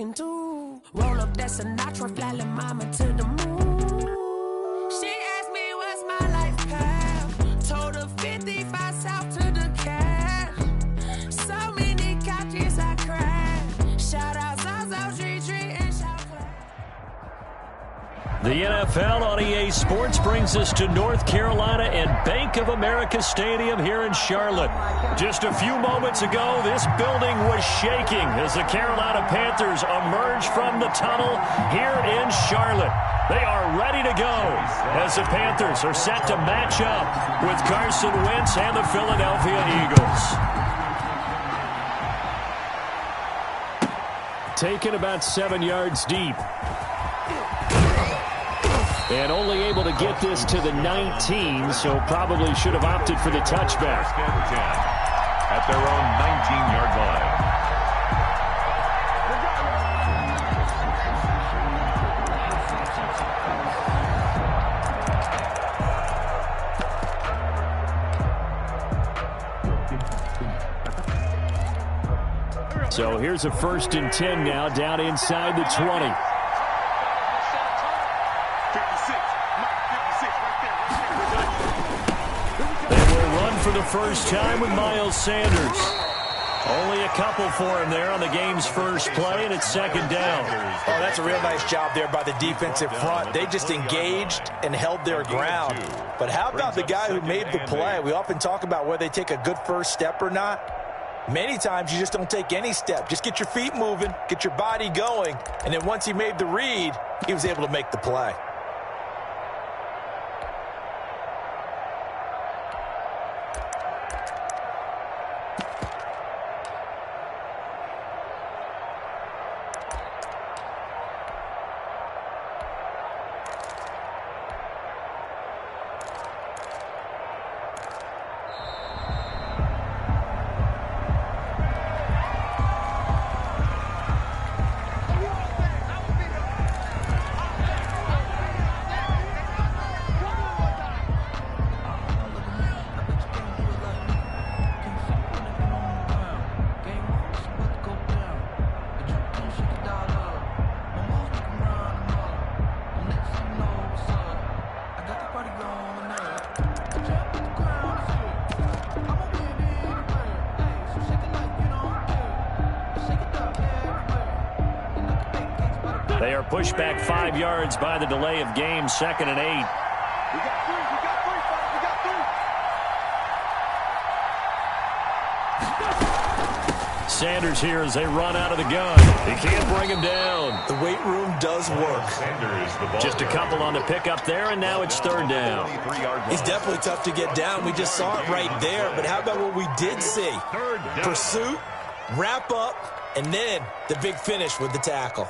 talking to. Roll up that Sinatra, fly la mama to the moon. She asked me what's my life path. Told her 55 south to the cash. So many couches I crashed. Shout out Zazo, Tree, and shout clap. The NFL on EA Sports brings us to North Carolina and Bank of America Stadium here in Charlotte. Just a few moments ago, this building was shaking as the Carolina Panthers emerged from the tunnel here in Charlotte. They are ready to go as the Panthers are set to match up with Carson Wentz and the Philadelphia Eagles. Taken about 7 yards deep. And only able to get this to the 19, so probably should have opted for the touchback. At their own 19-yard line. So here's a 1st and 10 now, down inside the 20. For the first time with Miles Sanders. Only a couple for him there on the game's first play, and it's 2nd down. Oh, that's a real nice job there by the defensive front. They just engaged and held their ground. But how about the guy who made the play? We often talk about whether they take a good first step or not. Many times you just don't take any step. Just get your feet moving, get your body going, and then once he made the read, he was able to make the play. They are pushed back 5 yards by the delay of game, 2nd and 8. Sanders here as they run out of the gun. He can't bring him down. The weight room does work. Just a couple on the pickup there, and now it's 3rd down. He's definitely tough to get down. We just saw it right there. But how about what we did see? Pursuit, wrap up, and then the big finish with the tackle.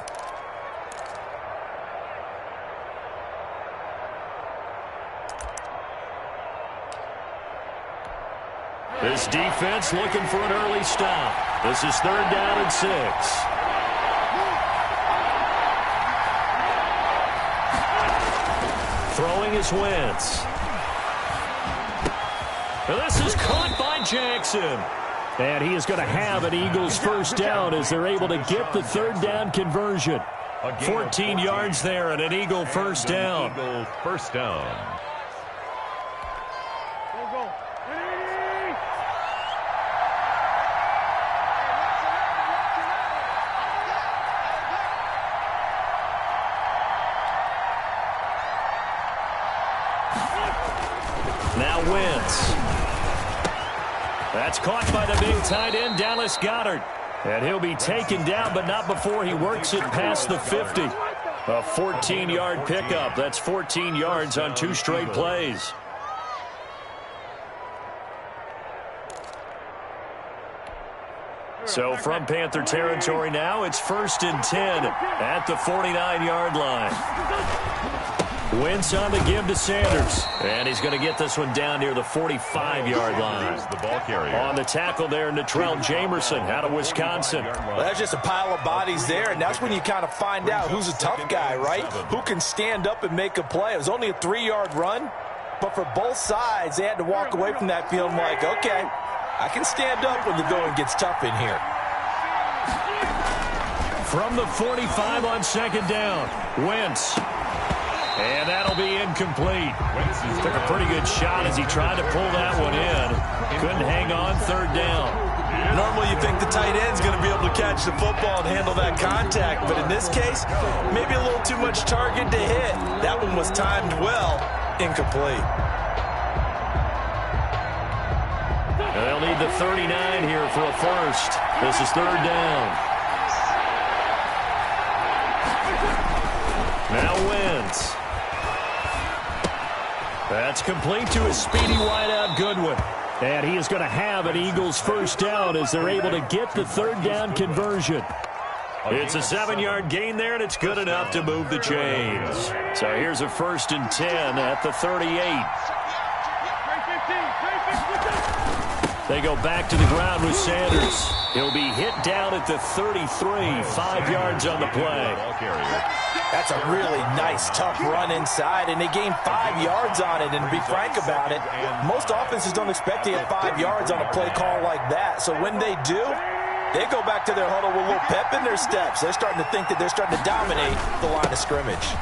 This defense looking for an early stop. This is 3rd down and 6. Throwing is Wentz. This is caught by Jackson. And he is going to have an Eagles 1st down as they're able to get the 3rd down conversion. 14 yards there and an Eagle 1st down. Eagle 1st down. Now Wentz. That's caught by the big tight end, Dallas Goedert. And he'll be taken down, but not before he works it past the 50. A 14-yard pickup. That's 14 yards on 2 straight plays. So from Panther territory now, it's 1st and 10 at the 49-yard line. Wentz on the give to Sanders. And he's going to get this one down near the 45-yard line. The ball carrier. On the tackle there, Natrell Jamerson out of Wisconsin. Well, that's just a pile of bodies there, and that's when you kind of find out who's a tough guy, right? Who can stand up and make a play. It was only a 3-yard run, but for both sides, they had to walk away from that feeling like, okay, I can stand up when the going gets tough in here. From the 45 on second down. Wentz. And that'll be incomplete. Took a pretty good shot as he tried to pull that one in. Couldn't hang on third down. Normally you think the tight end's going to be able to catch the football and handle that contact, but in this case, maybe a little too much target to hit. That one was timed well. Incomplete. And they'll need the 39 here for a first. This is third down. Now Wentz. That's complete to his speedy wideout Goodwin. And he is going to have an Eagles first down as they're able to get the third down conversion. It's a 7-yard gain there, and it's good enough to move the chains. So here's a 1st and 10 at the 38. They go back to the ground with Sanders. He'll be hit down at the 33, 5 yards on the play. That's a really nice, tough run inside, and they gained 5 yards on it. And to be frank about it, most offenses don't expect to get 5 yards on a play call like that. So when they do, they go back to their huddle with a little pep in their steps. They're starting to think that they're starting to dominate the line of scrimmage.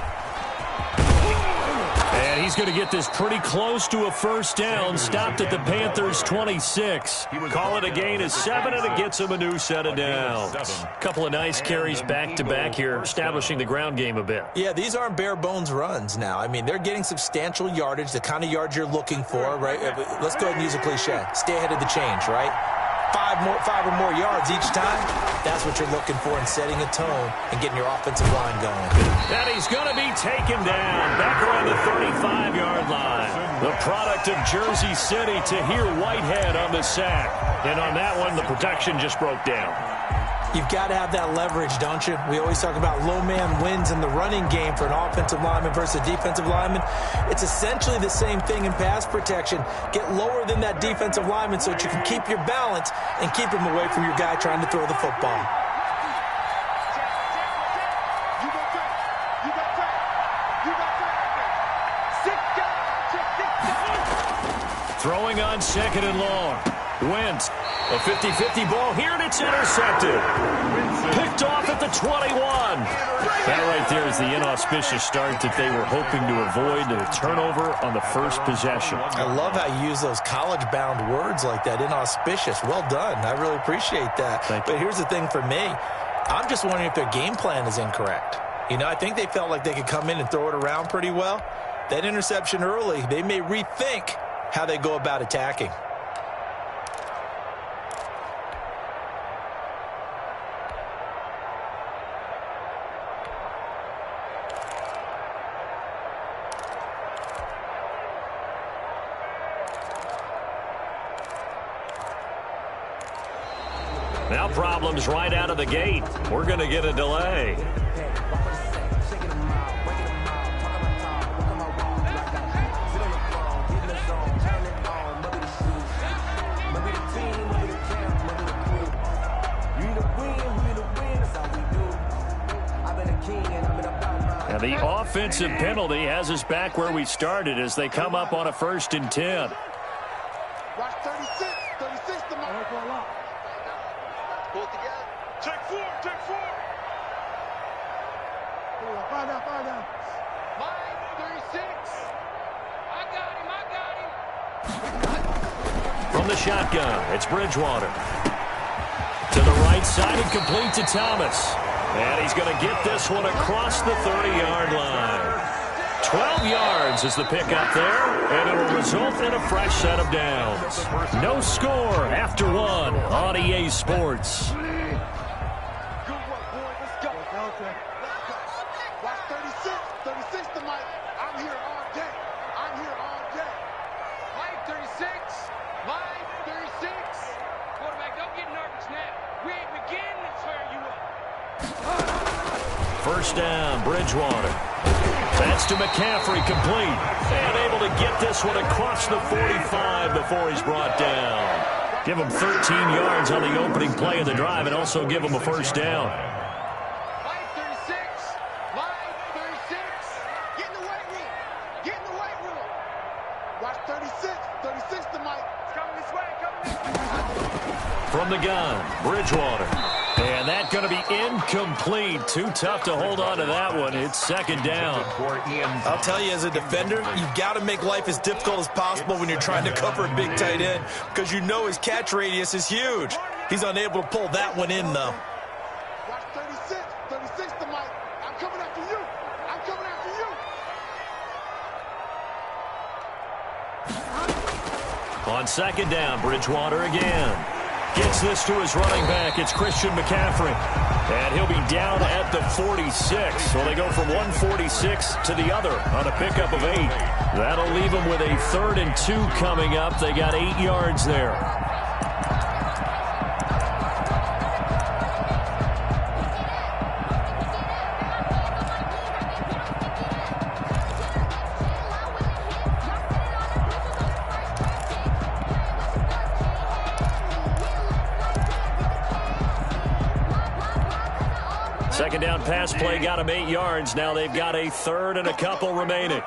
And he's going to get this pretty close to a first down. Stopped at the Panthers' 26. Call it a gain of 7, and it gets him a new set of downs. Couple of nice carries back-to-back here, establishing the ground game a bit. Yeah, these aren't bare-bones runs now. I mean, they're getting substantial yardage, the kind of yards you're looking for, right? Let's go ahead and use a cliche. Stay ahead of the change, right? 5 or more yards each time. That's what you're looking for in setting a tone and getting your offensive line going. And he's going to be taken down back around the 35-yard line. The product of Jersey City, Tahir Whitehead on the sack. And on that one, the protection just broke down. You've got to have that leverage, don't you? We always talk about low man wins in the running game for an offensive lineman versus a defensive lineman. It's essentially the same thing in pass protection. Get lower than that defensive lineman so that you can keep your balance and keep him away from your guy trying to throw the football. Throwing on second and long. Wentz, a 50-50 ball here, and it's intercepted. Picked off at the 21. That right there is the inauspicious start that they were hoping to avoid, a turnover on the first possession. I love how you use those college-bound words like that, inauspicious. Well done. I really appreciate that. But here's the thing for me. I'm just wondering if their game plan is incorrect. You know, I think they felt like they could come in and throw it around pretty well. That interception early, they may rethink how they go about attacking. Now problems right out of the gate. We're going to get a delay. And the offensive penalty has us back where we started as they come up on a 1st and 10. Watch 36 to my pull it together. Check 4. Find out. Line 36. I got him. From the shotgun, it's Bridgewater. To the right side and complete to Thomas. And he's going to get this one across the 30-yard line. 12 yards is the pickup there, and it'll result in a fresh set of downs. No score after 1 on EA Sports. Good work, boy. Let's go. Watch 36 to Mike. I'm here all day. Line 36. Quarterback, don't get nervous now. We ain't beginning to tear you up. First down, Bridgewater. That's to McCaffrey, complete. And able to get this one across the 45 before he's brought down. Give him 13 yards on the opening play of the drive and also give him a first down. Line 36. Get in the weight room. Watch 36 to Mike. It's coming this way. From the gun, Bridgewater. And that's going to be incomplete. Too tough to hold on to that one. It's second down. I'll tell you, as a defender, you've got to make life as difficult as possible when you're trying to cover a big tight end because you know his catch radius is huge. He's unable to pull that one in, though. Watch 36. 36 to Mike. I'm coming after you. I'm coming after you. On second down, Bridgewater again. Gets this to his running back. It's Christian McCaffrey. And he'll be down at the 46. So they go from 146 to the other on a pickup of 8. That'll leave them with a 3rd and 2 coming up. They got 8 yards there. Second down pass play got him 8 yards. Now they've got a 3rd and a couple remaining.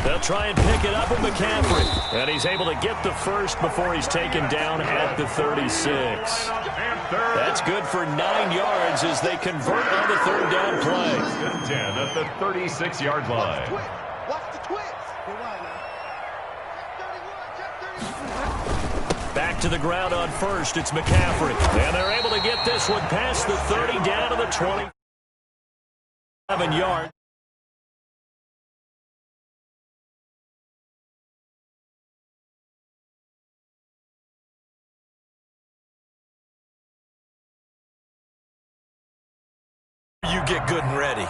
They'll try and pick it up with McCaffrey. And he's able to get the first before he's taken down at the 36. That's good for 9 yards as they convert on the 3rd down play. 10 at the 36-yard line. Watch the twist. Back to the ground on first. It's McCaffrey. And they're able to get this one past the 30 down to the 27 yard. You get good and ready.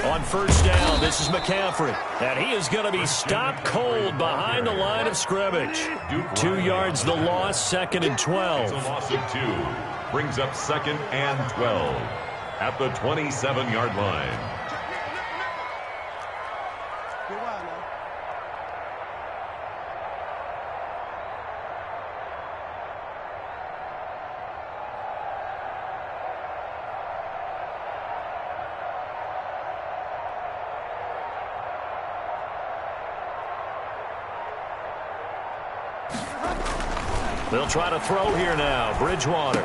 On first down, this is McCaffrey. And he is going to be stopped cold behind the line of scrimmage. 2 yards the loss, 2nd and 12. It's a loss of 2. Brings up 2nd and 12 at the 27-yard line. They'll try to throw here now. Bridgewater.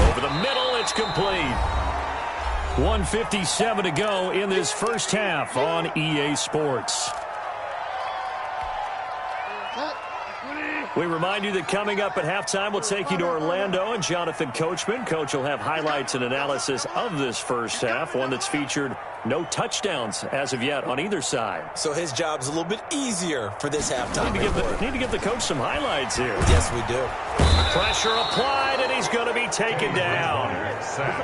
Over the middle, it's complete. 1:57 to go in this first half on EA Sports. We remind you that coming up at halftime, we'll take you to Orlando and Jonathan Coachman. Coach will have highlights and analysis of this first half, one that's featured no touchdowns as of yet on either side. So his job's a little bit easier for this halftime. Need to give the coach some highlights here. Yes, we do. Pressure applied, and he's going to be taken down.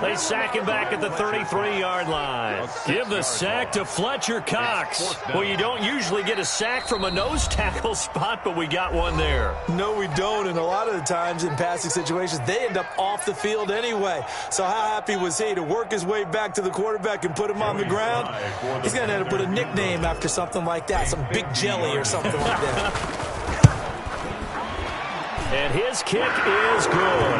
They sack him back at the 33-yard line. Give the sack to Fletcher Cox. Well, you don't usually get a sack from a nose tackle spot, but we got one there. No, we don't, and a lot of the times in passing situations, they end up off the field anyway. So how happy was he to work his way back to the quarterback and put him on the ground? He's going to have to put a nickname after something like that, some Big Jelly or something like that. And his kick is good.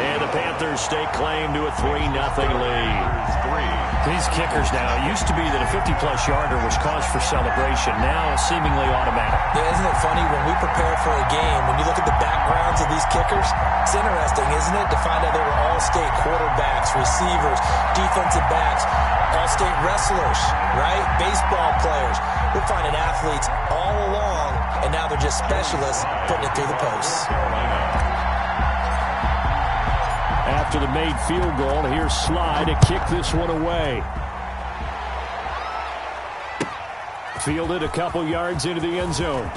And the Panthers stake claim to a 3-0 lead. These kickers now, it used to be that a 50-plus yarder was cause for celebration. Now seemingly automatic. Yeah, isn't it funny when we prepare for a game, when you look at the backgrounds of these kickers, it's interesting, isn't it, to find out they were all-state quarterbacks, receivers, defensive backs, all-state wrestlers, right? Baseball players. We're finding athletes all along, and now they're just specialists putting it through the posts. After the made field goal, here's Sly to kick this one away. Fielded a couple yards into the end zone.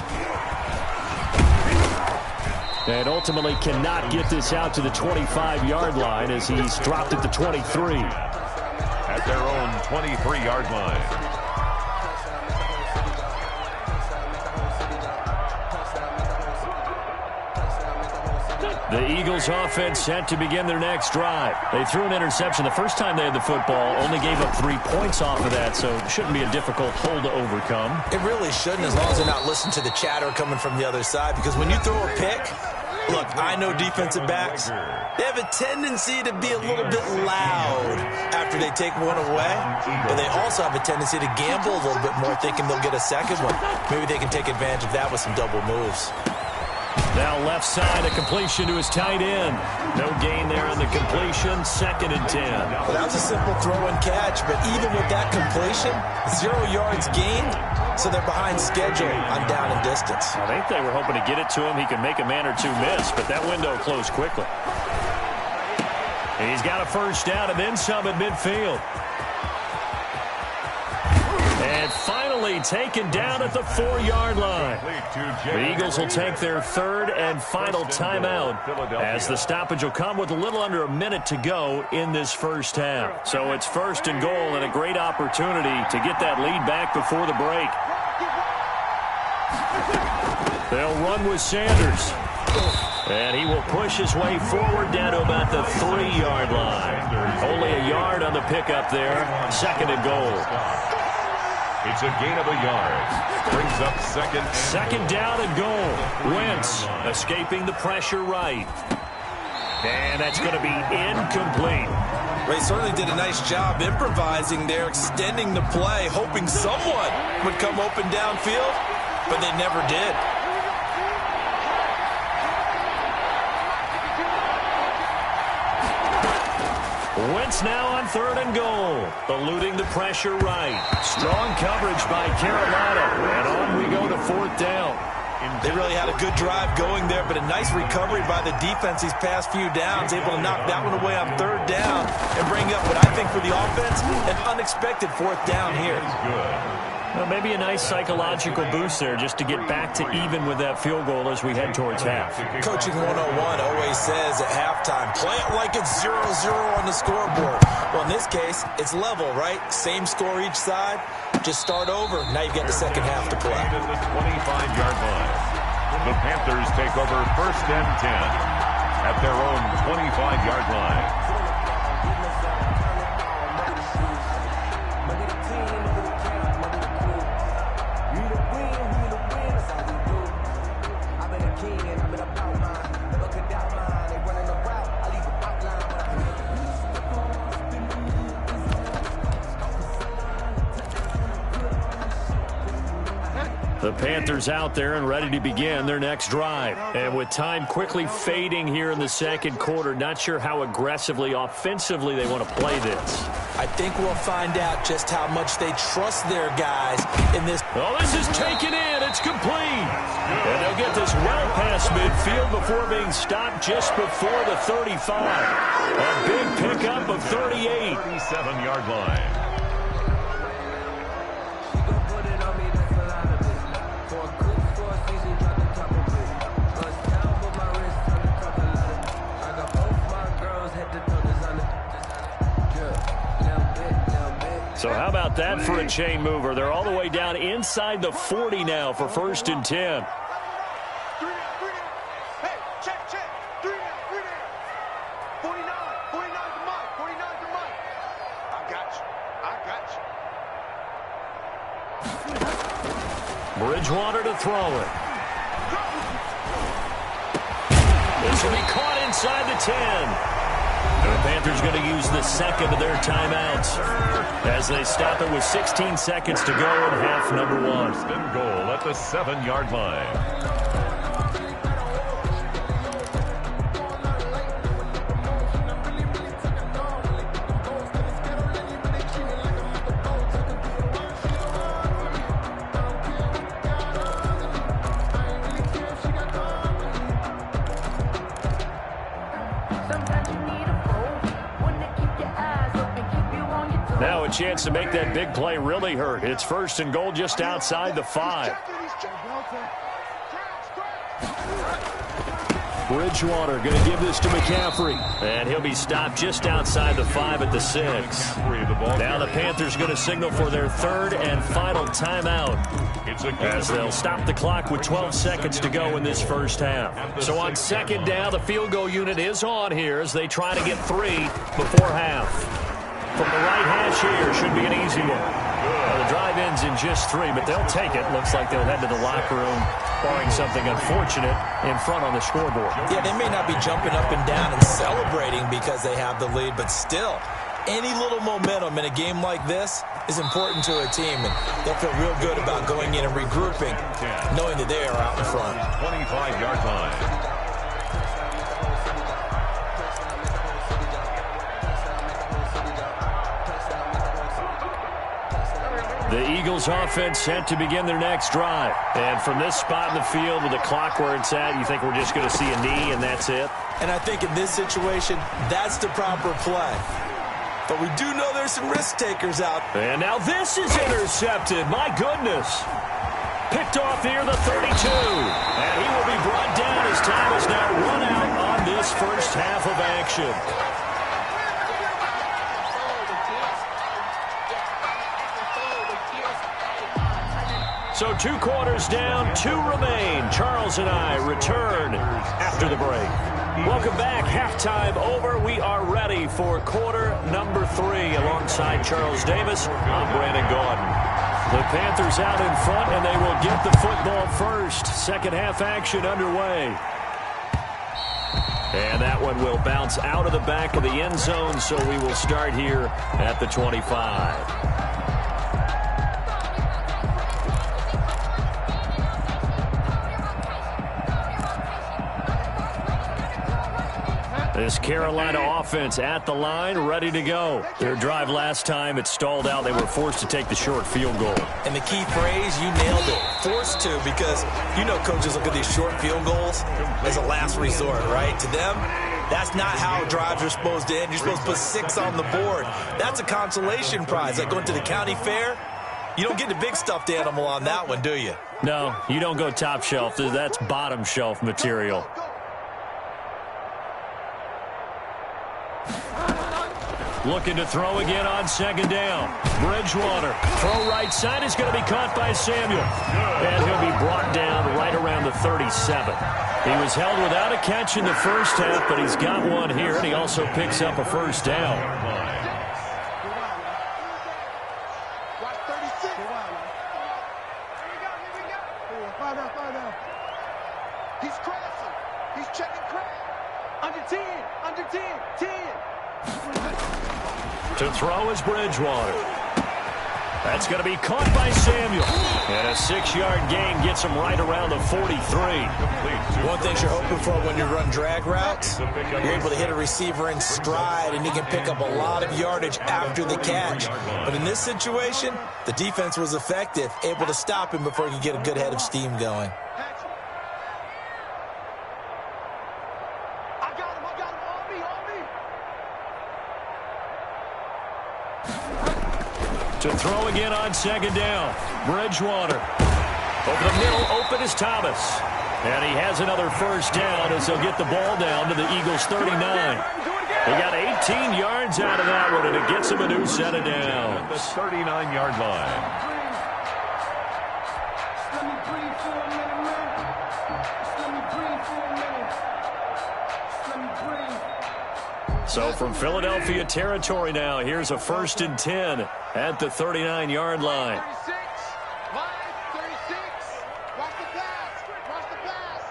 And ultimately cannot get this out to the 25-yard line as he's dropped at the 23. At their own 23-yard line. The Eagles offense set to begin their next drive. They threw an interception the first time they had the football, only gave up 3 points off of that, so it shouldn't be a difficult hole to overcome. It really shouldn't, as long as they're not listening to the chatter coming from the other side, because when you throw a pick, look, I know defensive backs, they have a tendency to be a little bit loud after they take one away, but they also have a tendency to gamble a little bit more, thinking they'll get a second one. Maybe they can take advantage of that with some double moves. Now left side, a completion to his tight end. No gain there on the completion, 2nd and 10. Well, that was a simple throw and catch, but even with that completion, 0 yards gained, so they're behind schedule on down and distance. I think they were hoping to get it to him. He could make a man or two miss, but that window closed quickly. And he's got a first down and then some at midfield. And finally taken down at the 4-yard line. The Eagles will take their 3rd and final timeout as the stoppage will come with a little under a minute to go in this first half. So it's 1st and goal and a great opportunity to get that lead back before the break. They'll run with Sanders. And he will push his way forward down to about the 3-yard line. Only a yard on the pickup there. 2nd and goal. It's a gain of a yard. Brings up second down and goal. Wentz escaping the pressure right. And that's going to be incomplete. They certainly did a nice job improvising there, extending the play, hoping someone would come open downfield, but they never did. Wentz now on 3rd and goal. Eluding the pressure right. Strong coverage by Carolina. And on we go to 4th down. They really had a good drive going there, but a nice recovery by the defense these past few downs, able to knock that one away on 3rd down and bring up what I think for the offense, an unexpected 4th down here. Well, maybe a nice psychological boost there just to get back to even with that field goal as we head towards half. Coaching 101 always says at halftime, play it like it's 0-0 on the scoreboard. Well, in this case, it's level, right? Same score each side. Just start over. Now you've got the second half to play. At the 25-yard line. The Panthers take over 1st and 10 at their own 25-yard line. The Panthers out there and ready to begin their next drive. And with time quickly fading here in the 2nd quarter, not sure how aggressively, offensively they want to play this. I think we'll find out just how much they trust their guys in this. Oh, this is taken in. It's complete. And they'll get this well past midfield before being stopped just before the 35. A big pickup of 38. 37-yard line. So how about that for a chain mover? They're all the way down inside the 40 now for 1st and 10. Hey, check. 3 down. 49 to Mike. 49 to Mike. I got you. Bridgewater to throw it. This will be caught inside the 10. The Panthers going to use the 2nd of their timeouts as they stop it with 16 seconds to go in half number 1. 1st and goal at the 7-yard line. Now a chance to make that big play really hurt. It's 1st and goal just outside the 5. Bridgewater going to give this to McCaffrey. And he'll be stopped just outside the 5 at the 6. Now the Panthers going to signal for their third and final timeout, as they'll stop the clock with 12 seconds to go in this first half. So on second down, the field goal unit is on here as they try to get 3 before half. From the right hash here, should be an easy one. Well, the drive ends in just 3, but they'll take it. Looks like they'll head to the locker room, barring something unfortunate in front on the scoreboard. Yeah, they may not be jumping up and down and celebrating because they have the lead, but still, any little momentum in a game like this is important to a team, and they'll feel real good about going in and regrouping, knowing that they are out in front. 25-yard line. The Eagles offense set to begin their next drive. And from this spot in the field with the clock where it's at, you think we're just going to see a knee and that's it? And I think in this situation, that's the proper play. But we do know there's some risk takers out. And now this is intercepted. My goodness. Picked off here, the 32. And he will be brought down as time is now run out on this first half of action. So 2 quarters down, 2 remain. Charles and I return after the break. Welcome back. Halftime over. We are ready for quarter number 3. Alongside Charles Davis, I'm Brandon Gaudin. The Panthers out in front, and they will get the football first. Second half action underway. And that one will bounce out of the back of the end zone, so we will start here at the 25. This Carolina offense at the line, ready to go. Their drive last time, it stalled out. They were forced to take the short field goal. And the key phrase, you nailed it, forced to, because you know coaches look at these short field goals as a last resort, right? To them, that's not how drives are supposed to end. You're supposed to put 6 on the board. That's a consolation prize. Like going to the county fair, you don't get the big stuffed animal on that one, do you? No, you don't go top shelf. That's bottom shelf material. Looking to throw again on second down. Bridgewater. Throw right side is going to be caught by Samuel. And he'll be brought down right around the 37. He was held without a catch in the first half, but he's got one here, and he also picks up a first down. He's crashing. He's checking crash. Under 10. Under 10. 10. To throw is Bridgewater. That's going to be caught by Samuel. And a 6-yard gain gets him right around the 43. One thing you're hoping for when you run drag routes, you're able to hit a receiver in stride, and you can pick up a lot of yardage after the catch. But in this situation, the defense was effective, able to stop him before he could get a good head of steam going. To throw again on second down. Bridgewater. Over the middle, open is Thomas. And he has another first down as he'll get the ball down to the Eagles' 39. They got 18 yards out of that one, and it gets him a new set of downs. The 39-yard line. So from Philadelphia territory now, here's a 1st and 10 at the 39-yard line. 36, line 36. Watch the pass. Watch the pass.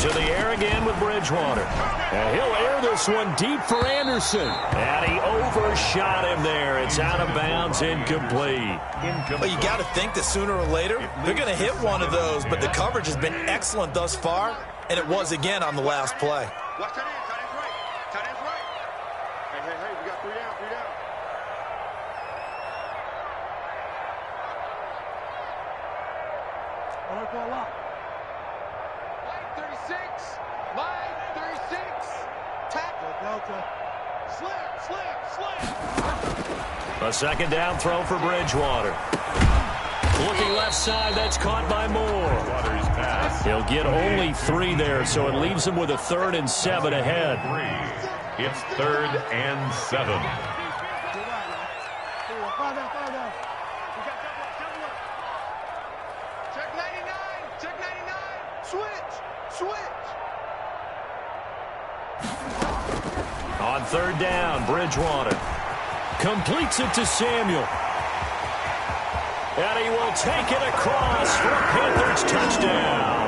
To the air again with Bridgewater. And he'll air this one deep for Anderson. And he overshot him there. It's out of bounds, incomplete. Well, you got to think that sooner or later, they're going to hit one of those, but the coverage has been excellent thus far, and it was again on the last play. Watch that in. Tight end's right. Hey, we got 3 down, 3 down. Line 36. Line 36. Tackle. Delta. Slip. A second down throw for Bridgewater. Looking left side, that's caught by Moore. Waters pass. He'll get only 3 there, so it leaves him with a 3rd and 7 ahead. It's 3rd and 7. Check 99. Check 99. Switch. Switch. On 3rd down, Bridgewater completes it to Samuel. And he will take it across for a Panthers touchdown.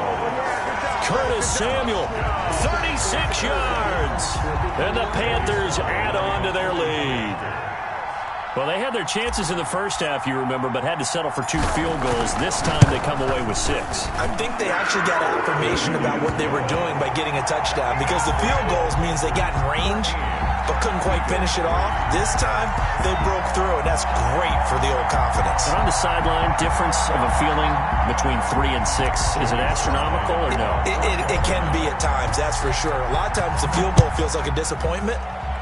Curtis Samuel, 36 yards. And the Panthers add on to their lead. Well, they had their chances in the first half, you remember, but had to settle for 2 field goals. This time they come away with 6. I think they actually got affirmation about what they were doing by getting a touchdown, because the field goals means they got in range but couldn't quite finish it off. This time, they broke through, and that's great for the old confidence. And on the sideline, difference of a feeling between 3 and 6, is it astronomical or no? It can be at times, that's for sure. A lot of times the field goal feels like a disappointment.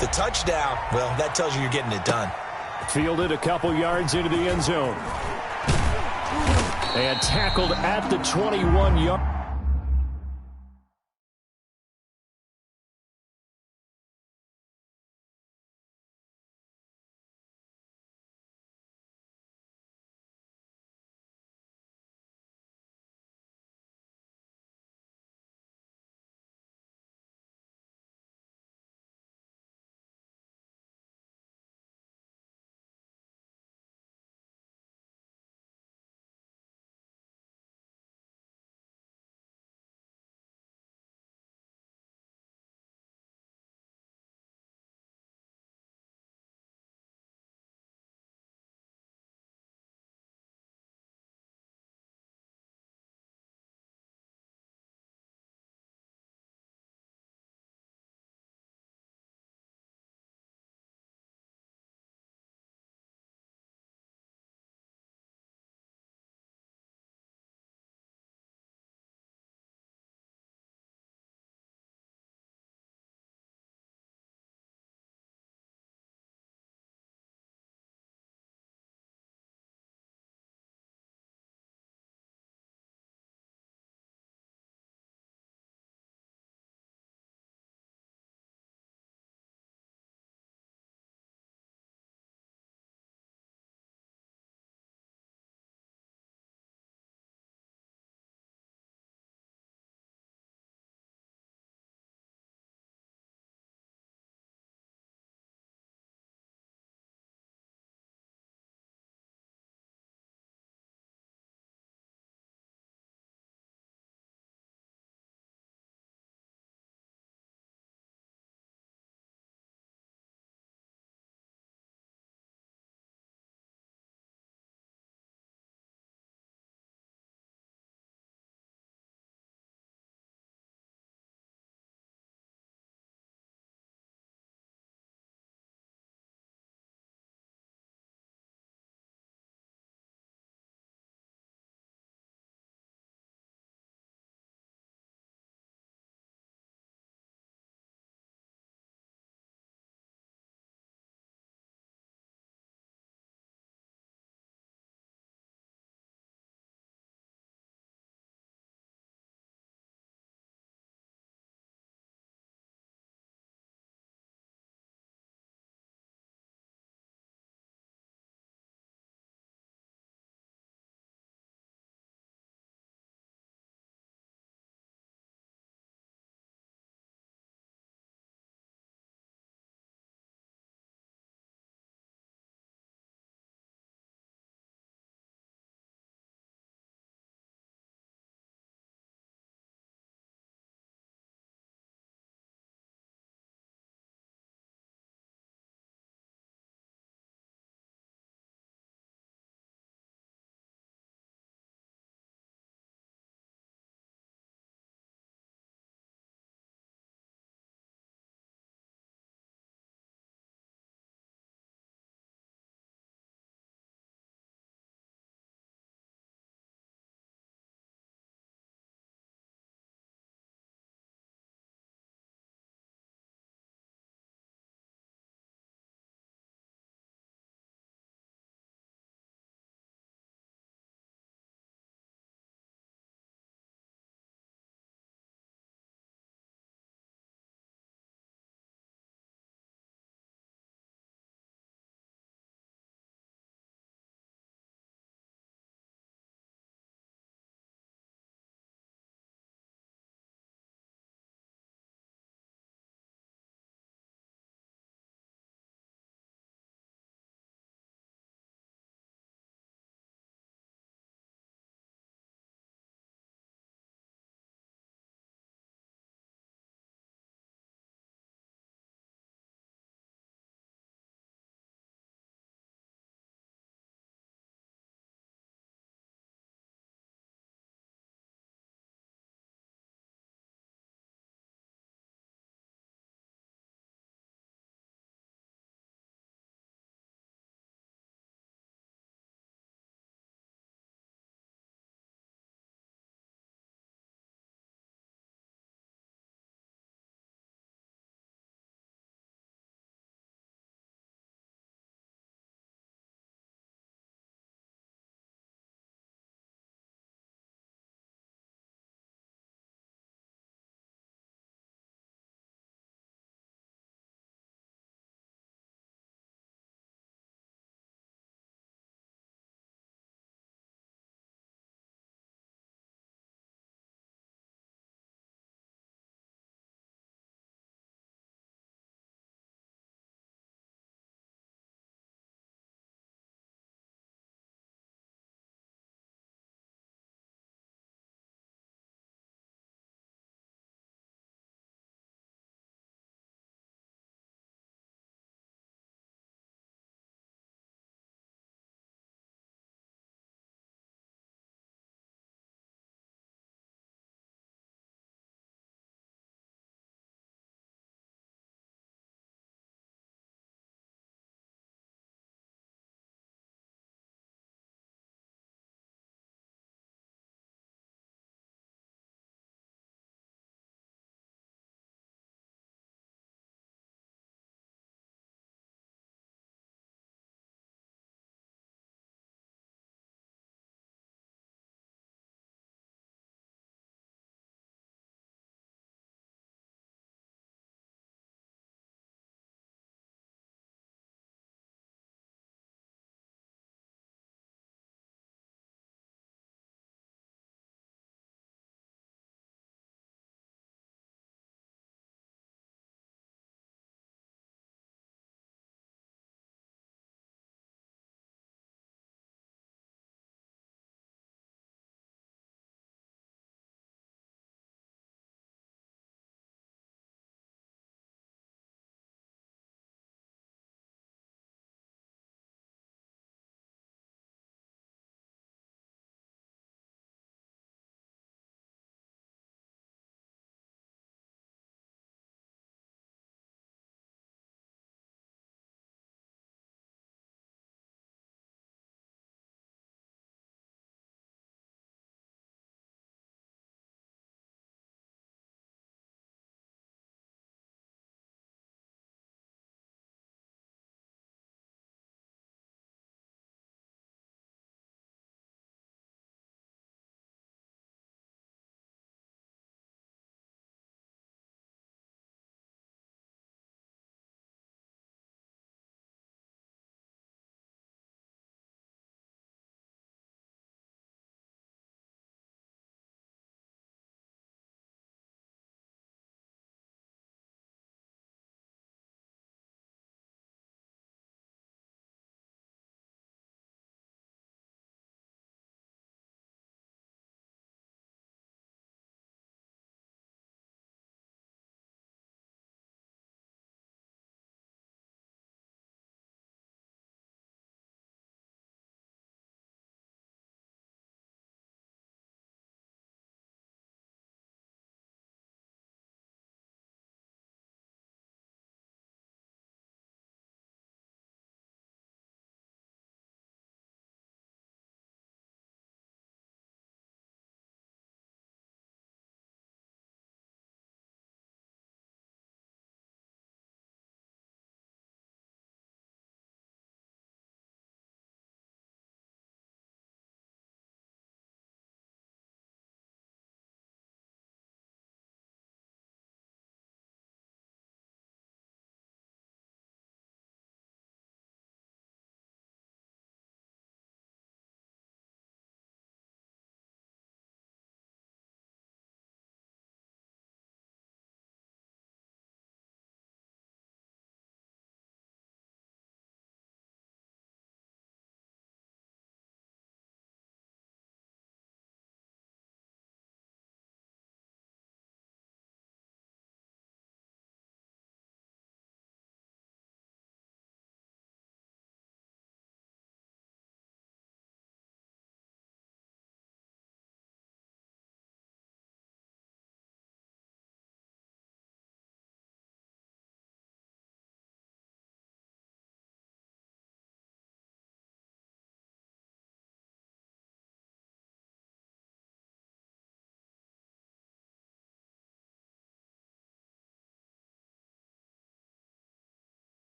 The touchdown, well, that tells you you're getting it done. Fielded a couple yards into the end zone. And tackled at the 21-yard.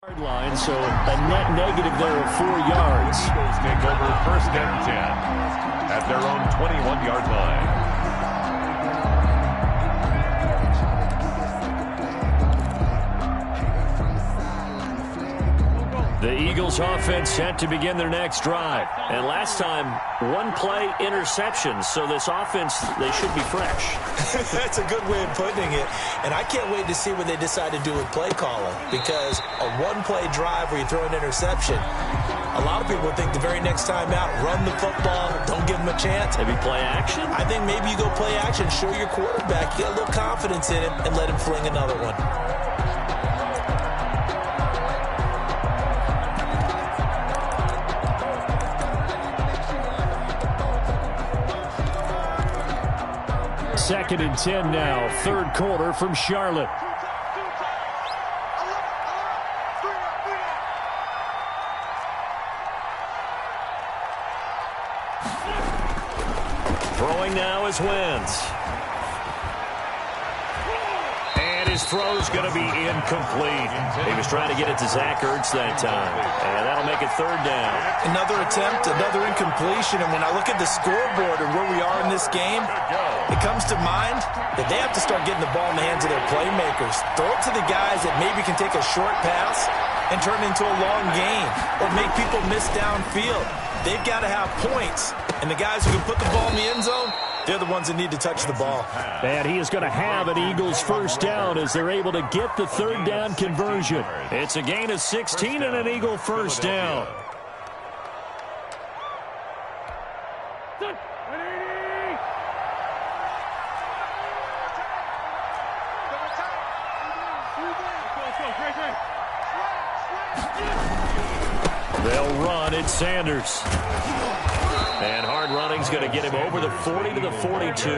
Line, so a net negative there of 4 yards. The Eagles take over first and 10 at their own 21-yard line. The Eagles offense set to begin their next drive. And last time, one play interception. So this offense, they should be fresh. That's a good way of putting it. And I can't wait to see what they decide to do with play calling. Because a one-play drive where you throw an interception, a lot of people think the very next time out, run the football, don't give them a chance. Maybe play action? I think maybe you go play action, show your quarterback, get a little confidence in him, and let him fling another one. Second and 10 now, third quarter from Charlotte. Throwing now is Wentz. And his throw's going to be incomplete. He was trying to get it to Zach Ertz that time. And that'll make it third down. Another attempt, another incompletion. And when I look at the scoreboard and where we are in this game, it comes to mind that they have to start getting the ball in the hands of their playmakers. Throw it to the guys that maybe can take a short pass and turn it into a long game or make people miss downfield. They've got to have points. And the guys who can put the ball in the end zone, they're the ones that need to touch the ball. And he is going to have an Eagles first down as they're able to get the third down conversion. It's a gain of 16 and an Eagle first down. They'll run. It's Sanders. And hard running's going to get him over the 40 to the 42.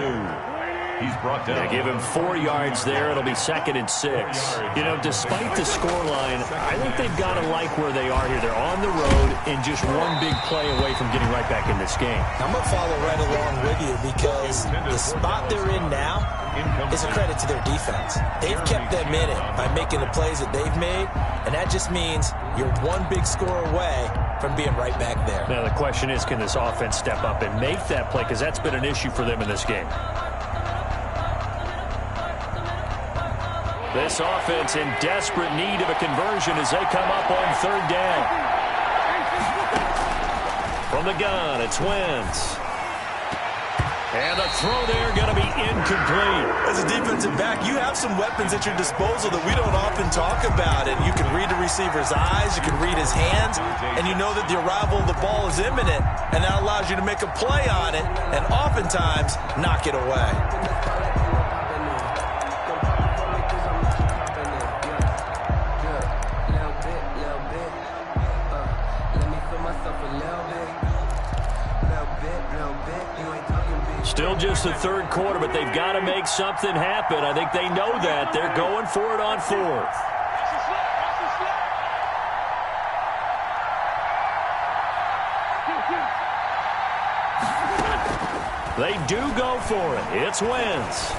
He's brought down. They give him 4 yards there. It'll be second and 6. You know, despite the scoreline, I think they've got to like where they are here. They're on the road and just one big play away from getting right back in this game. I'm going to follow right along with you because the spot they're in now is a credit to their defense. They've kept them in it by making the plays that they've made, and that just means you're one big score away from being right back there. Now the question is, can this offense step up and make that play? Because that's been an issue for them in this game. This offense in desperate need of a conversion as they come up on third down. From the gun, it's Wentz. And the throw there going to be incomplete. As a defensive back, you have some weapons at your disposal that we don't often talk about. And you can read the receiver's eyes, you can read his hands, and you know that the arrival of the ball is imminent. And that allows you to make a play on it and oftentimes knock it away. Still just the third quarter, but they've got to make something happen. I think they know that. They're going for it on fourth. They do go for it. It's Wentz.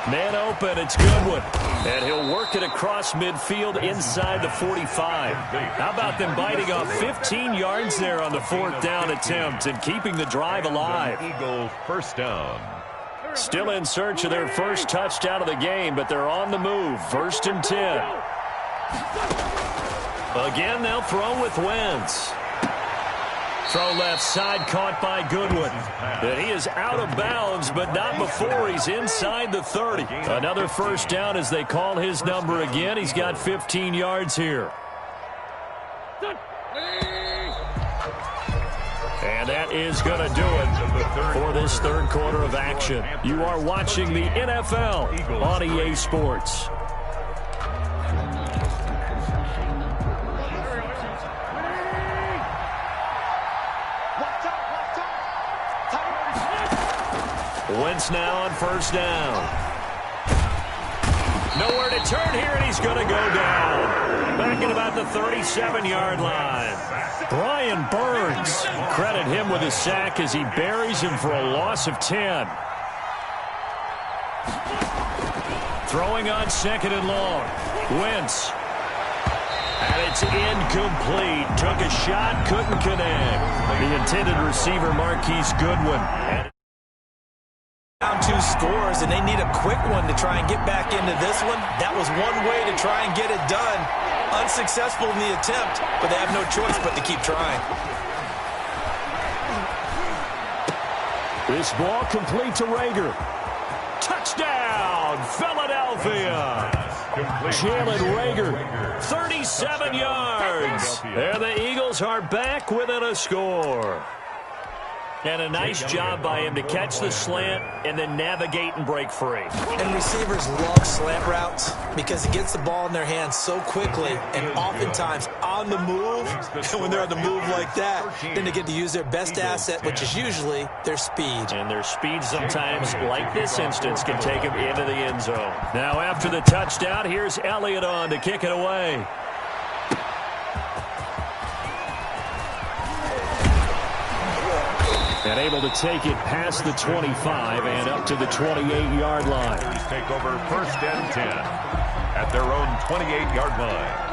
Man open, it's Goodwin. And he'll work it across midfield inside the 45. How about them biting off 15 yards there on the fourth down attempt and keeping the drive alive? Eagles first down. Still in search of their first touchdown of the game, but they're on the move. First and 10. Again, they'll throw with Wentz. Throw left side, caught by Goodwin. And he is out of bounds, but not before he's inside the 30. Another first down as they call his number again. He's got 15 yards here. And that is going to do it for this third quarter of action. You are watching the NFL on EA Sports. Wentz now on first down. Nowhere to turn here, and he's going to go down. Back at about the 37-yard line. Brian Burns, credit him with a sack as he buries him for a loss of 10. Throwing on second and long. Wentz. And it's incomplete. Took a shot, couldn't connect. The intended receiver, Marquise Goodwin. Down 2 scores, and they need a quick one to try and get back into this one. That was one way to try and get it done. Unsuccessful in the attempt, but they have no choice but to keep trying. This ball complete to Rager. Touchdown, Philadelphia. Jalen Rager, 37 yards. And the Eagles are back within a score. And a nice job by him to catch the slant and then navigate and break free. And receivers love slant routes because it gets the ball in their hands so quickly and oftentimes on the move. And when they're on the move like that, then they get to use their best asset, which is usually their speed. And their speed sometimes, like this instance, can take them into the end zone. Now after the touchdown, here's Elliott on to kick it away. And able to take it past the 25 and up to the 28-yard line. Take over 1st and 10 at their own 28-yard line.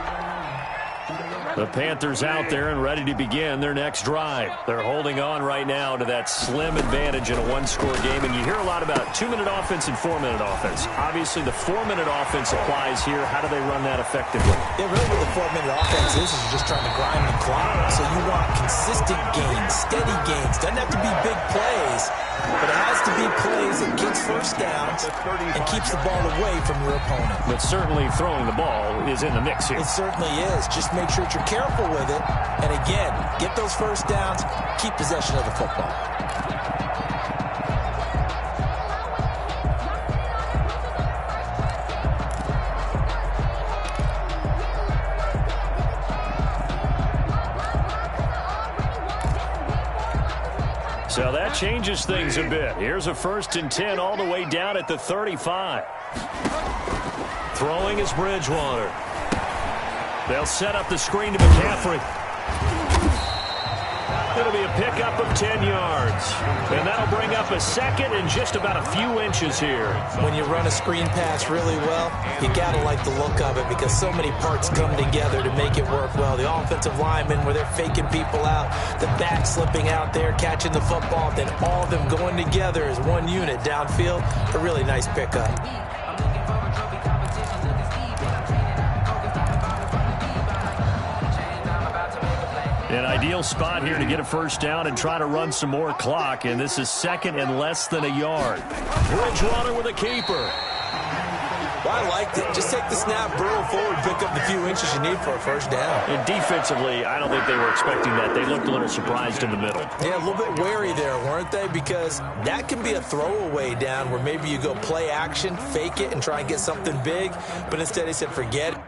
The Panthers out there and ready to begin their next drive. They're holding on right now to that slim advantage in a one-score game. And you hear a lot about 2-minute offense and 4-minute offense. Obviously, the 4-minute offense applies here. How do they run that effectively? Yeah, really what the 4-minute offense is you're just trying to grind the clock. So you want consistent gains, steady gains. Doesn't have to be big plays, but it has to be plays that gets first downs and keeps the ball away from your opponent. But certainly throwing the ball is in the mix here. It certainly is. Just make sure that you're careful with it. And again, get those first downs, keep possession of the football. So that changes things a bit. Here's a 1st and 10 all the way down at the 35. Throwing is Bridgewater. They'll set up the screen to McCaffrey. It'll be a pickup of 10 yards. And that'll bring up a 2nd and just about a few inches here. When you run a screen pass really well, you got to like the look of it because so many parts come together to make it work well. The offensive linemen where they're faking people out, the back slipping out there, catching the football, then all of them going together as one unit downfield. A really nice pickup. An ideal spot here to get a first down and try to run some more clock, and this is 2nd and less than a yard. Bridgewater with a keeper. Well, I liked it. Just take the snap, burrow forward, pick up the few inches you need for a first down. And defensively, I don't think they were expecting that. They looked a little surprised in the middle. Yeah, a little bit wary there, weren't they? Because that can be a throwaway down where maybe you go play action, fake it, and try and get something big. But instead they said, forget it.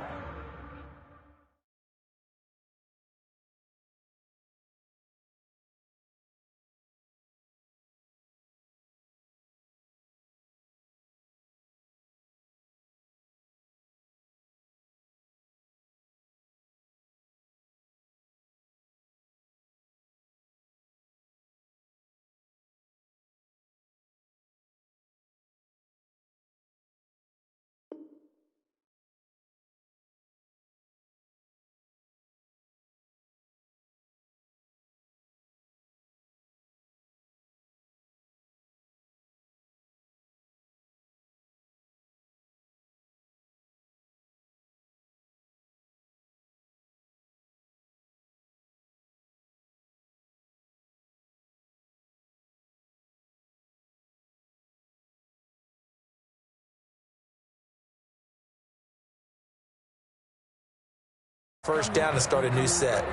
First down to start a new set.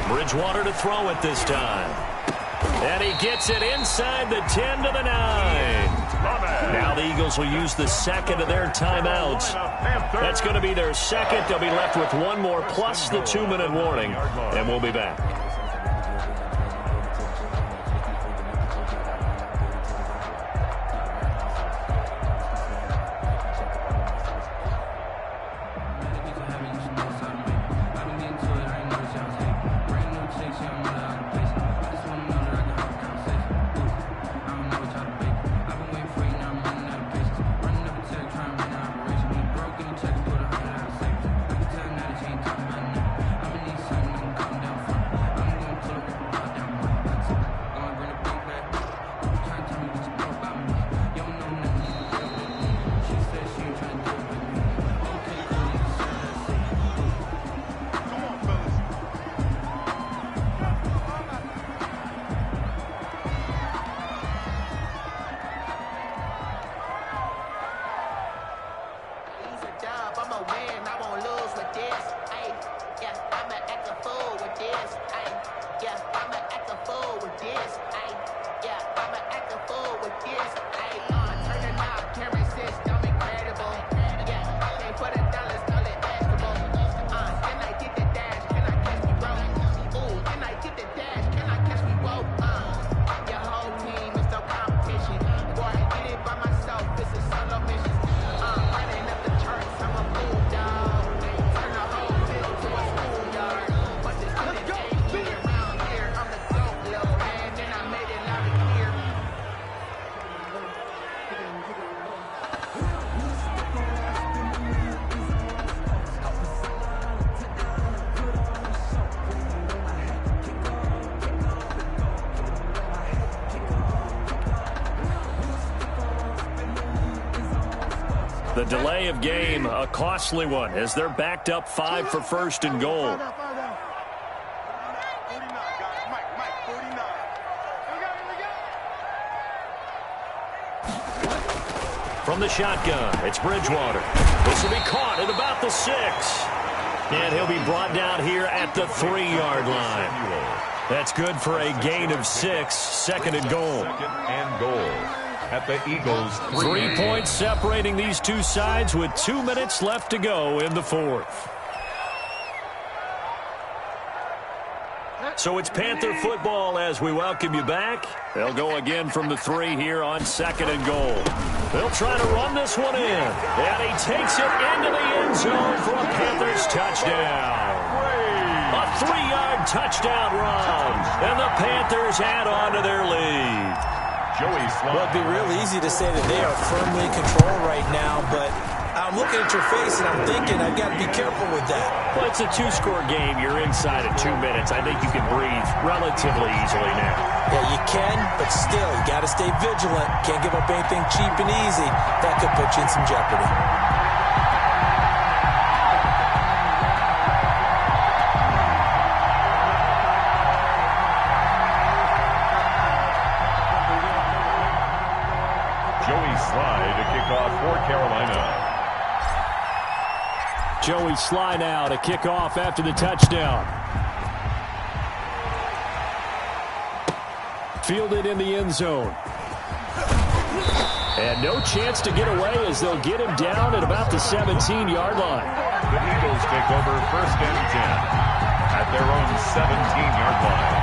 Bridgewater to throw it this time. And he gets it inside the 10 to the 9. Now the Eagles will use the 2nd of their timeouts. That's going to be their 2nd. They'll be left with one more plus the 2-minute warning. And we'll be back. The delay of game, a costly one, as they're backed up 5 for first and goal. From the shotgun, it's Bridgewater. This will be caught at about the 6. And he'll be brought down here at the 3-yard line. That's good for a gain of 6, second and goal. Second and goal at the Eagles' 3 points separating these two sides with 2 minutes left to go in the fourth. So it's Panther football as we welcome you back. They'll go again from the 3 here on second and goal. They'll try to run this one in. And he takes it into the end zone for a Panthers touchdown. A 3-yard touchdown run. And the Panthers add on to their lead. Well, it'd be real easy to say that they are firmly in control right now, but I'm looking at your face and I'm thinking I've got to be careful with that. Well, it's a 2-score game. You're inside of 2 minutes. I think you can breathe relatively easily now. Yeah, you can, but still, you got to stay vigilant. Can't give up anything cheap and easy. That could put you in some jeopardy. Joey Sly now to kick off after the touchdown. Fielded in the end zone. And no chance to get away as they'll get him down at about the 17-yard line. The Eagles take over first and 10 at their own 17-yard line.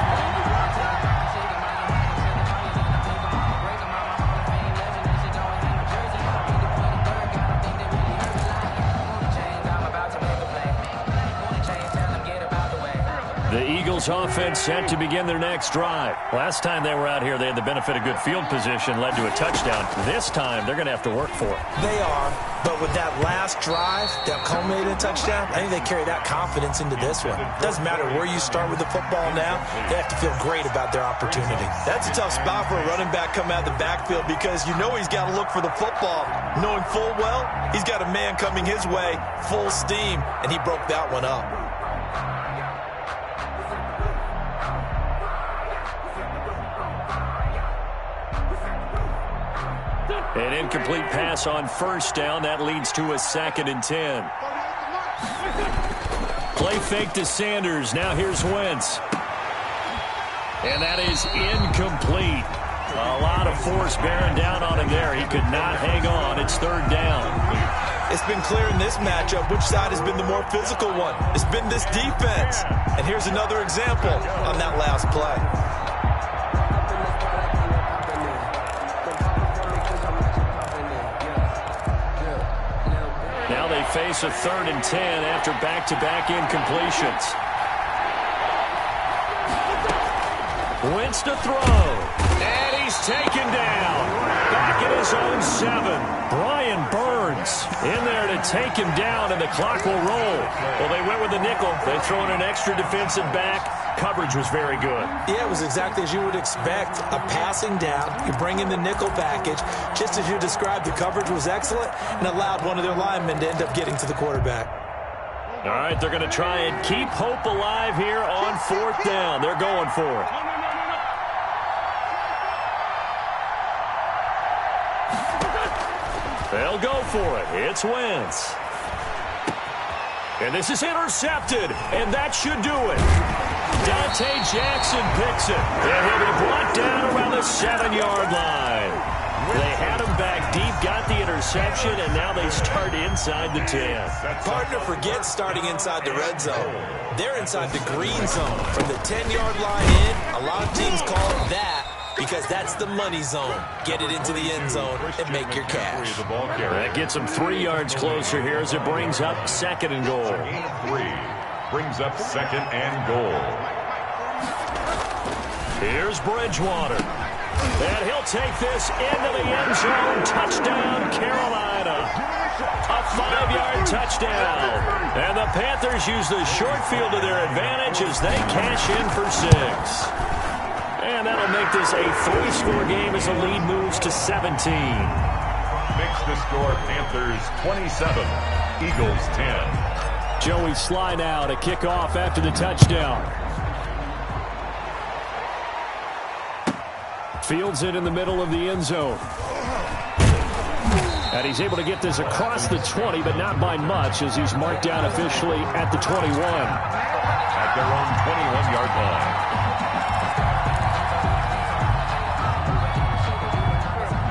The Eagles offense set to begin their next drive. Last time they were out here, they had the benefit of good field position, led to a touchdown. This time, they're going to have to work for it. They are, but with that last drive that culminated in a touchdown, I think they carry that confidence into this one. Doesn't matter where you start with the football now, they have to feel great about their opportunity. That's a tough spot for a running back coming out of the backfield because you know he's got to look for the football, knowing full well he's got a man coming his way, full steam, and he broke that one up. An incomplete pass on first down. That leads to a 2nd and 10. Play fake to Sanders. Now here's Wentz. And that is incomplete. A lot of force bearing down on him there. He could not hang on. It's 3rd down. It's been clear in this matchup which side has been the more physical one. It's been this defense. And here's another example on that last play. Now they face a 3rd and 10 after back-to-back incompletions. Wentz to throw. And he's taken down. Back at his own 7. Brian Burns in there to take him down, and the clock will roll. Well, they went with the nickel. They throw in an extra defensive back. Coverage was very good. Yeah, it was exactly as you would expect. A passing down. You bring in the nickel package. Just as you described, the coverage was excellent and allowed one of their linemen to end up getting to the quarterback. All right, they're going to try and keep hope alive here on 4th down. They're going for it. They'll go for it. It's Wentz. And this is intercepted, and that should do it. Dante Jackson picks it, and he'll be brought down around the 7-yard line. They had him back deep, got the interception, and now they start inside the 10. Partner forgets starting inside the red zone. They're inside the green zone. From the 10-yard line in, a lot of teams call it that because that's the money zone. Get it into the end zone and make your cash. That gets them 3 yards closer here as it brings up 2nd and goal. Gain of 3 brings up 2nd and goal. Here's Bridgewater. And he'll take this into the end zone. Touchdown, Carolina. A 5-yard touchdown. And the Panthers use the short field to their advantage as they cash in for 6. And that'll make this a 3-score game as the lead moves to 17. Makes the score Panthers 27, Eagles 10. Joey Sly now to kick off after the touchdown. Fields it in the middle of the end zone. And he's able to get this across the 20, but not by much as he's marked down officially at the 21. At their own 21-yard line.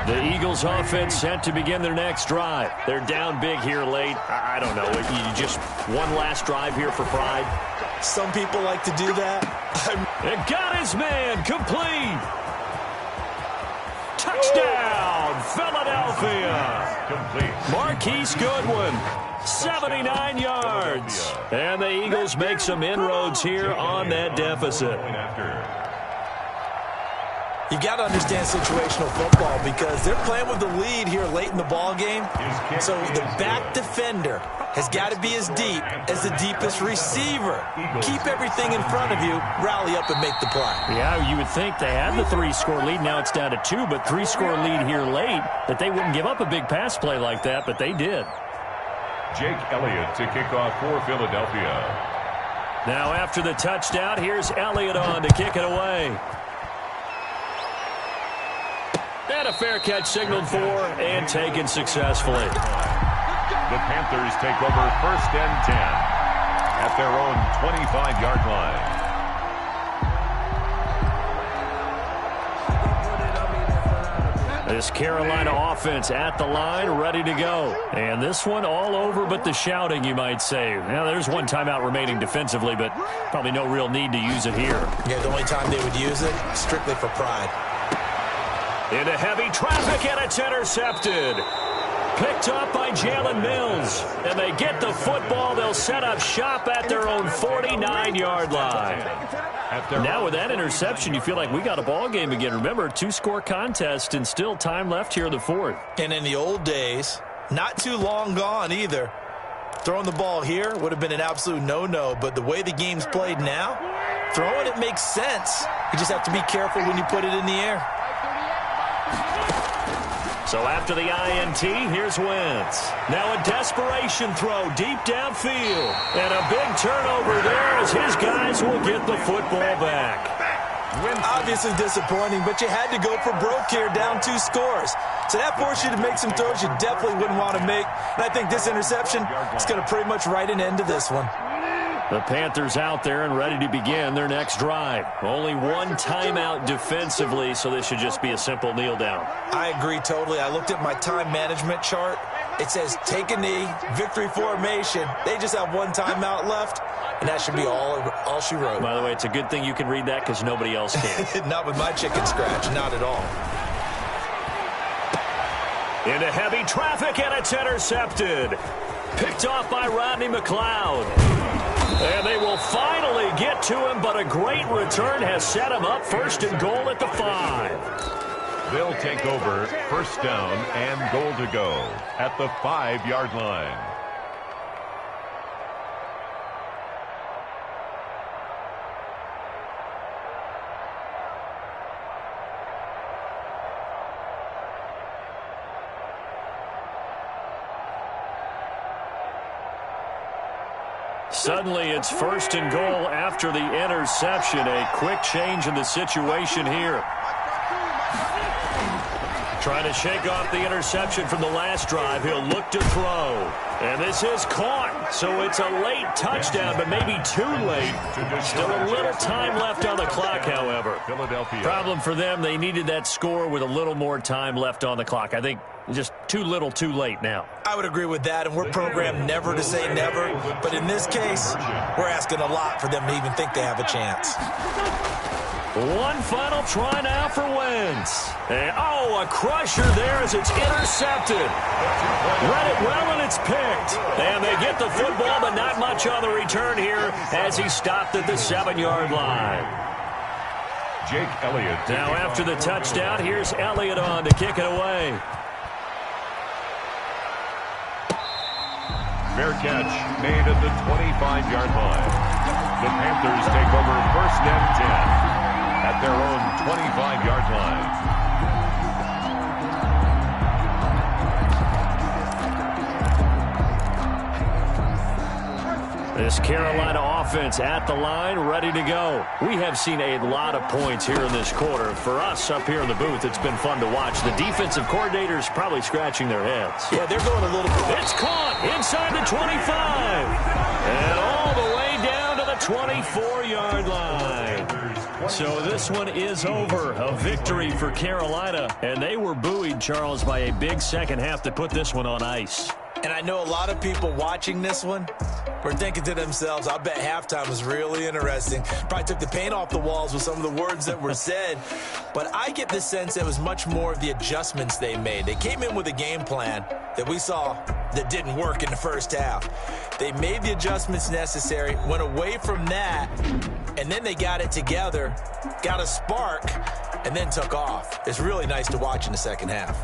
The Eagles offense set to begin their next drive. They're down big here late. I don't know. You just one last drive here for pride. Some people like to do that. It got his man complete. Touchdown, Philadelphia. Complete. Marquise Goodwin, 79 yards. And the Eagles make some inroads here on that deficit. You've got to understand situational football because they're playing with the lead here late in the ball game. So the back defender has got to be as deep as the deepest receiver. Keep everything in front of you, rally up and make the play. Yeah, you would think they had the 3-score lead. Now it's down to 2, but 3-score lead here late, that they wouldn't give up a big pass play like that, but they did. Jake Elliott to kick off for Philadelphia. Now after the touchdown, here's Elliott on to kick it away. And a fair catch signaled for and taken successfully. The Panthers take over 1st and 10 at their own 25-yard line. This Carolina offense at the line, ready to go. And this one all over but the shouting, you might say. Now, there's one timeout remaining defensively, but probably no real need to use it here. Yeah, the only time they would use it, strictly for pride. Into heavy traffic, and it's intercepted. Picked up by Jalen Mills. And they get the football. They'll set up shop at their own 49-yard line. Now with that interception, you feel like we got a ball game again. Remember, 2-score contest and still time left here in the 4th. And in the old days, not too long gone either, throwing the ball here would have been an absolute no-no. But the way the game's played now, throwing it makes sense. You just have to be careful when you put it in the air. So after the INT, here's Wentz. Now a desperation throw deep downfield. And a big turnover there as his guys will get the football back. Obviously disappointing, but you had to go for broke here, down 2 scores. So that forced you to make some throws you definitely wouldn't want to make. And I think this interception is going to pretty much write an end to this one. The Panthers out there and ready to begin their next drive. Only one timeout defensively, so this should just be a simple kneel down. I agree totally. I looked at my time management chart. It says take a knee, victory formation. They just have one timeout left, and that should be all she wrote. By the way, it's a good thing you can read that because nobody else can. Not with my chicken scratch, not at all. Into heavy traffic, and it's intercepted. Picked off by Rodney McLeod. And they will finally get to him, but a great return has set him up 1st and goal at the 5. They'll take over 1st down and goal to go at the 5-yard line. Suddenly it's 1st and goal after the interception. A quick change in the situation here. Trying to shake off the interception from the last drive. He'll look to throw. And this is caught. So it's a late touchdown, but maybe too late. Still a little time left on the clock, however. Problem for them, they needed that score with a little more time left on the clock. I think just too little, too late now. I would agree with that, and we're programmed never to say never. But in this case, we're asking a lot for them to even think they have a chance. One final try now for Wentz. And, a crusher there as it's intercepted. Read it well, and it's picked. And they get the football, but not much on the return here as he stopped at the 7-yard line. Jake Elliott. Now after the touchdown, here's Elliott on to kick it away. Fair catch made at the 25-yard line. The Panthers take over 1st and 10 at their own 25-yard line. This Carolina offense at the line, ready to go. We have seen a lot of points here in this quarter. For us up here in the booth, it's been fun to watch. The defensive coordinators probably scratching their heads. Yeah, they're going a little bit. It's caught inside the 25. And all the way down to the 24-yard line. So this one is over. A victory for Carolina. And they were buoyed, Charles, by a big second half to put this one on ice. And I know a lot of people watching this one were thinking to themselves, I bet halftime was really interesting. Probably took the paint off the walls with some of the words that were said. But I get the sense it was much more of the adjustments they made. They came in with a game plan that we saw that didn't work in the first half. They made the adjustments necessary, went away from that, and then they got it together, got a spark, and then took off. It's really nice to watch in the second half.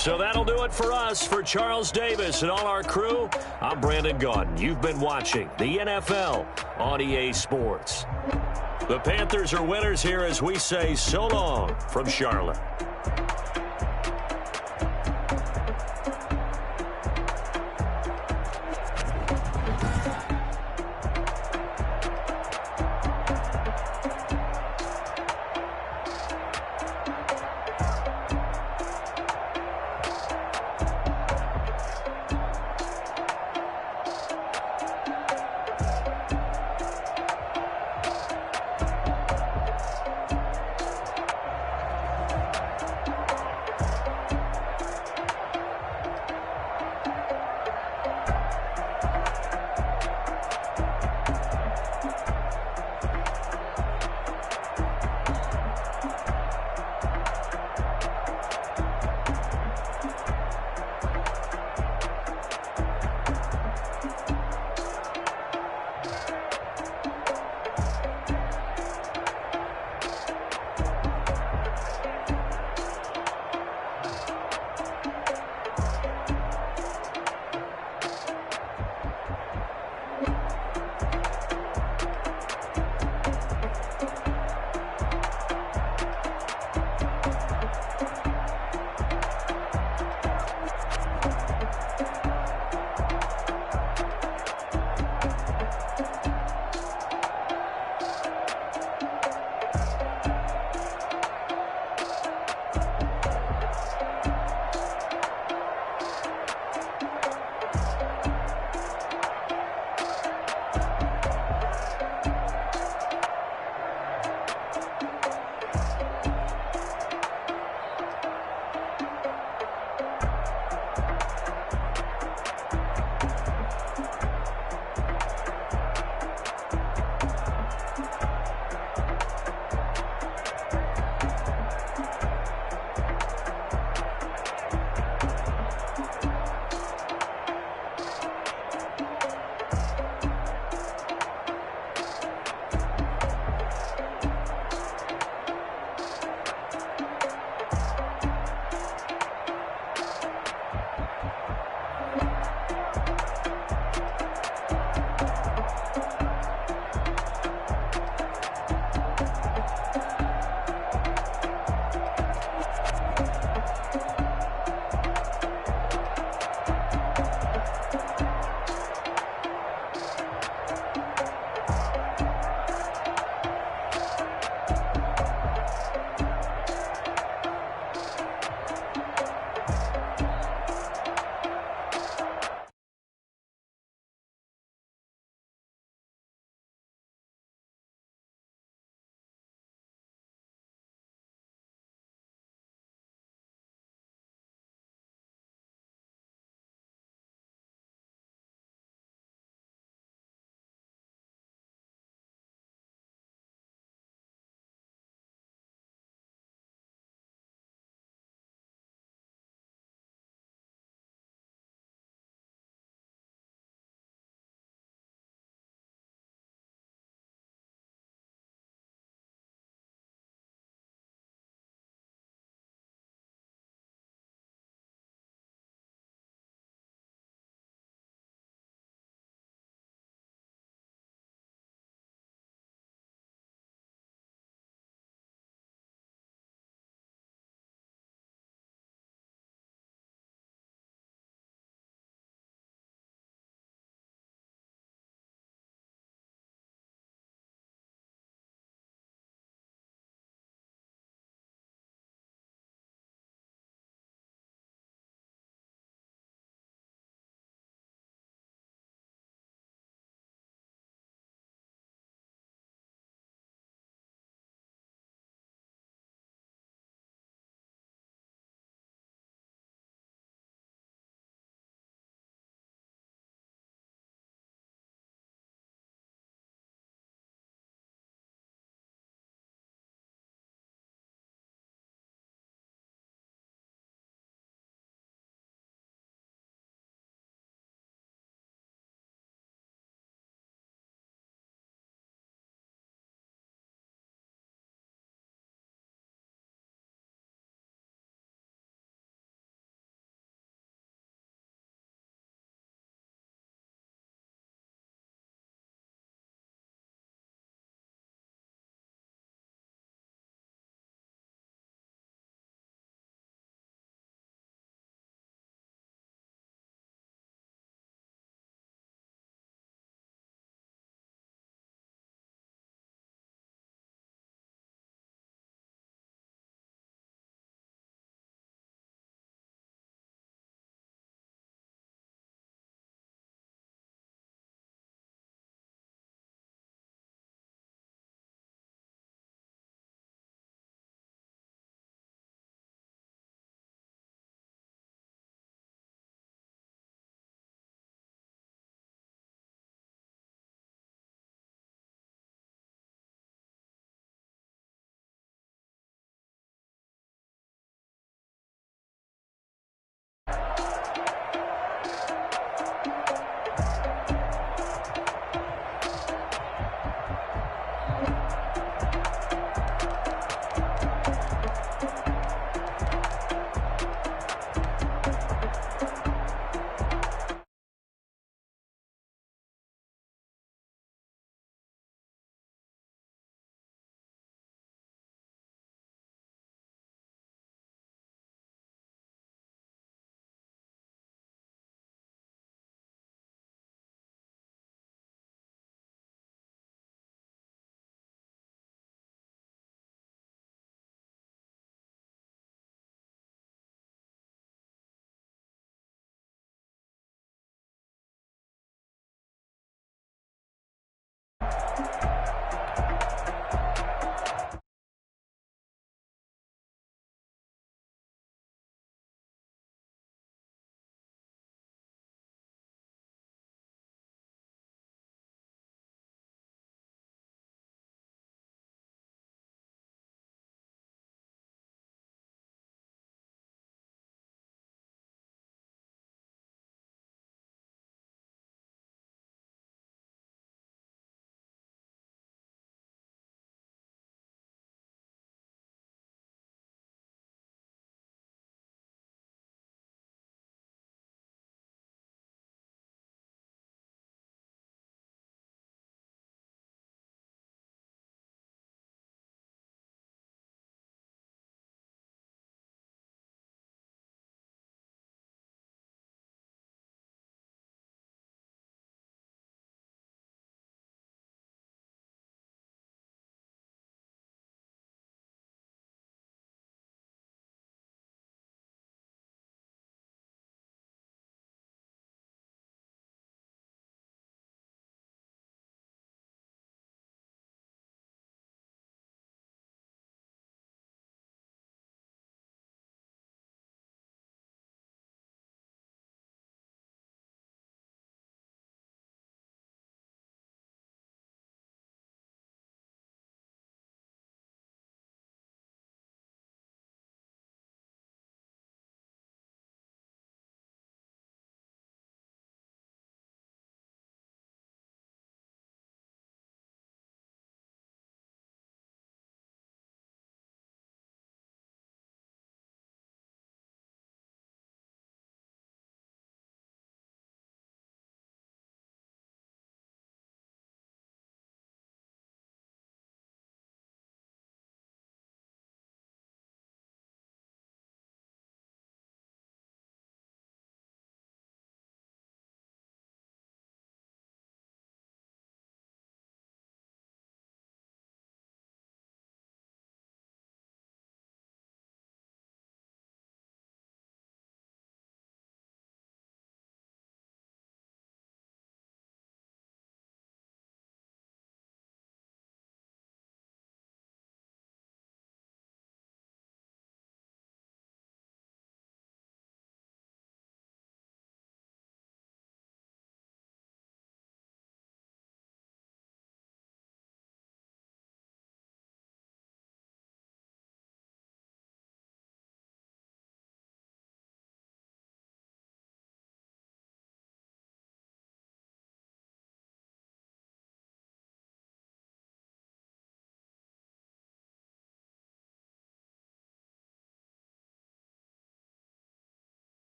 So that'll do it for us. For Charles Davis and all our crew, I'm Brandon Gaudin. You've been watching the NFL on EA Sports. The Panthers are winners here as we say so long from Charlotte.